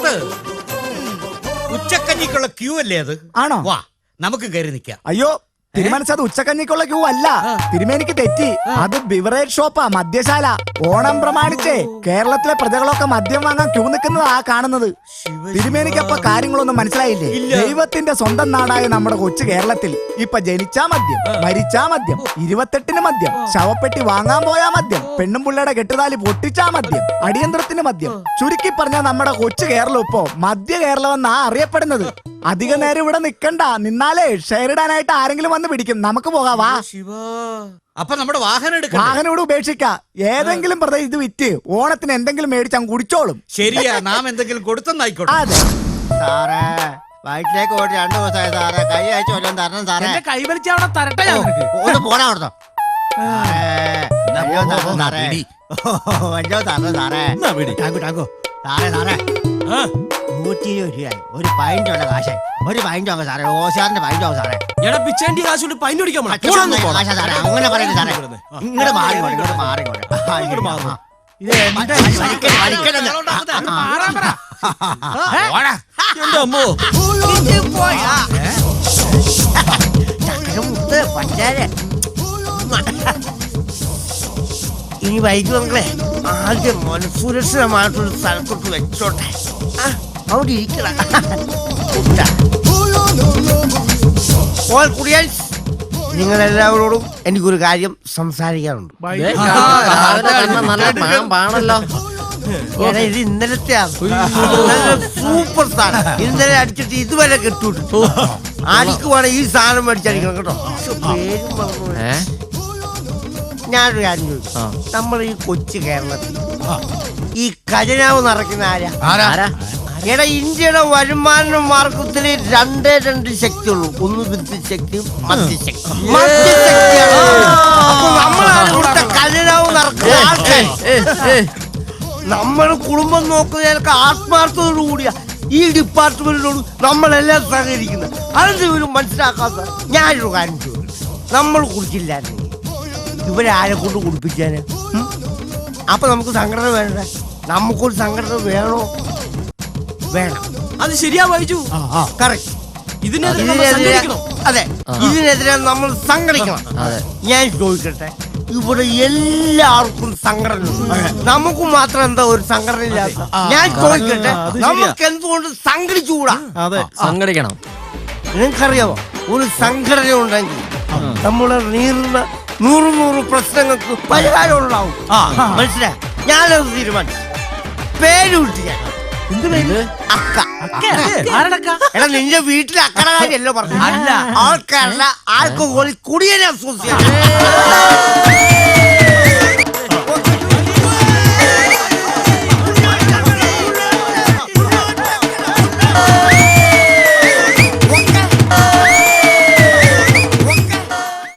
അത് ഉച്ചക്കഞ്ഞിക്കുള്ള ക്യൂ അല്ലേ അത്? ആണോ? വാ നമുക്ക് കയറി നിൽക്കാം. അയ്യോ തിരുമനസ് ഉച്ചക്കഞ്ഞിക്കുള്ള ക്യൂ അല്ല, തിരുമേനിക്ക് തെറ്റി. അത് ബിവറേജ് ഷോപ്പാ, മദ്യശാല. ഓണം പ്രമാണിച്ചേ കേരളത്തിലെ പ്രജകളൊക്കെ മദ്യം വാങ്ങാൻ ക്യൂ നിൽക്കുന്നതാ കാണുന്നത്. തിരുമേനിക്കപ്പ കാര്യങ്ങളൊന്നും മനസ്സിലായില്ലേ? ദൈവത്തിന്റെ സ്വന്തം നാടായ നമ്മുടെ കൊച്ചു കേരളത്തിൽ ഇപ്പൊ ജനിച്ചാ മദ്യം, മരിച്ചാ മദ്യം, 28-ന് മദ്യം, ശവപ്പെട്ടി വാങ്ങാൻ പോയാ മദ്യം, പെണ്ണും പിള്ളയുടെ കെട്ടുതാലി പൊട്ടിച്ചാ മദ്യം, അടിയന്തരത്തിന് മദ്യം. ചുരുക്കി പറഞ്ഞാൽ നമ്മുടെ കൊച്ചു കേരളം ഇപ്പോ മദ്യ കേരളം എന്നാ അറിയപ്പെടുന്നത്. അധിക നേരം ഇവിടെ നിക്കണ്ട, നിന്നാലേ ഷെയർ ഇടാനായിട്ട് ആരെങ്കിലും വന്ന് പിടിക്കും. നമുക്ക് പോകാവാ. അപ്പൊ നമ്മുടെ വാഹനം ഇവിടെ ഉപേക്ഷിക്ക. ഏതെങ്കിലും പ്രദേശം ഇത് വിറ്റ് ഓണത്തിന് എന്തെങ്കിലും മേടിച്ചാൽ കുടിച്ചോളും. ശരിയാ, നാം എന്തെങ്കിലും കൊടുത്തെന്നായിക്കോട്ടെ. അതെ സാറേ, വയറ്റിലേക്ക് പോയിട്ട് 2 ദിവസമായി സാറേ. കൈ അയച്ചു വല്ലതും തരണം സാറേ. കൈ വലിച്ച അവിടെ തരട്ടെ. ഒന്ന് പോടാ അവിടുന്ന്. വല്ലോ തരണം സാറേ. സാറേ സാറേ 120 രൂപയായി. ഒരു പൈൻ്റ് ഉള്ള കാശായി. ഒരു പൈൻ്റ് വാങ്ങ സാറേ. ഓശാറിന്റെ പൈൻ്റ് വാങ്ങും സാറേ. എടാ പിച്ചേണ്ടി കാശ് കൊണ്ട് പൈൻ്റ് അടിക്കാൻ കാശാ സാറേ. അങ്ങനെ പറയുന്നത് സാറേ. ഇങ്ങോട്ട് മാറിക്കോട്ടെ, ഇങ്ങോട്ട് മാറിക്കോട്ടെ. ഇത് ഇനി വൈകുന്നേ ആദ്യം സുരക്ഷിതമായിട്ടൊരു സ്ഥലത്തോട്ട് വെച്ചോട്ടെ. അവിടെ ഇരിക്കണം. നിങ്ങളെല്ലാവരോടും എനിക്കൊരു കാര്യം സംസാരിക്കാനുണ്ട്. ഇത് ഇന്നലത്തെ സൂപ്പർ സാധനം. ഇന്നലെ അടിച്ചിട്ട് ഇതുവരെ കിട്ടൂട്ടു. ആർക്കുവാണ് ഈ സാധനം മേടിച്ചടിക്കണം കേട്ടോ. ഞാനൊരു കാര്യം ചോദിച്ചു. നമ്മൾ ഈ കൊച്ചു കേരളത്തിൽ ഈ ഖജനാവ് നിറയ്ക്കുന്ന ആരാ? എടാ, ഇന്ത്യയുടെ വരുമാന മാർഗത്തിന് 2 ശക്തിയുള്ളൂ. ഒന്ന് വിദ്യുശക്തിയും മദ്യശക്തി. മദ്യശക്തിയാണ്. അപ്പൊ നമ്മളാണ് ഇവിടുത്തെ ഖജനാവ് നിറക്കുന്ന ആൾക്കാർ. നമ്മൾ കുടുംബം നോക്കുന്നതിനൊക്കെ ആത്മാർത്ഥതയോടു കൂടിയ ഈ ഡിപ്പാർട്ട്മെന്റിനോട് നമ്മളെല്ലാം സഹകരിക്കുന്നത്. അതെന്തെങ്കിലും മനസ്സിലാക്കാത്ത ഞാനൊരു കാര്യം ചോദിക്കും. നമ്മൾ കുടിച്ചില്ലായിരുന്നെങ്കിൽ ഇവരെ ആരെ കൊണ്ട് കുടിപ്പിക്കാന്? അപ്പൊ നമുക്ക് സംഘടന വേണ്ട. നമുക്കൊരു സംഘടന വേണോ? വേണം. അത് ശരിയാ വൈജു. കറക്റ്റ്. അതെ, ഇതിനെതിരെ നമ്മൾ സംഘടിക്കണം. ഞാൻ ചോദിക്കട്ടെ, ഇവിടെ എല്ലാവർക്കും സംഘടന ഉണ്ട്, നമുക്ക് മാത്രം എന്താ ഒരു സംഘടന ഇല്ലാത്ത? ഞാൻ ചോദിക്കട്ടെ, നമുക്ക് എന്തുകൊണ്ട് സംഘടിച്ചുകൂടാ? സംഘടിക്കണം. നിങ്ങൾക്കറിയാമോ, ഒരു സംഘടന ഉണ്ടെങ്കിൽ നമ്മളെ നീറുന്ന 100 പ്രശ്നങ്ങൾക്ക് പരിഹാരം ഉണ്ടാവും. മനസ്സിലായി? ഞാനത് തീരുമാനിച്ചു. പേര് വിട്ടില്ല. അക്ക. എടാ, നിന്റെ വീട്ടിലെ അക്കടെ കാര്യല്ലോ പറഞ്ഞു. അല്ല, ആൾക്കാരല്ല, ആൽക്കഹോളിക് കുടിയൻ അസോസിയേഷൻ.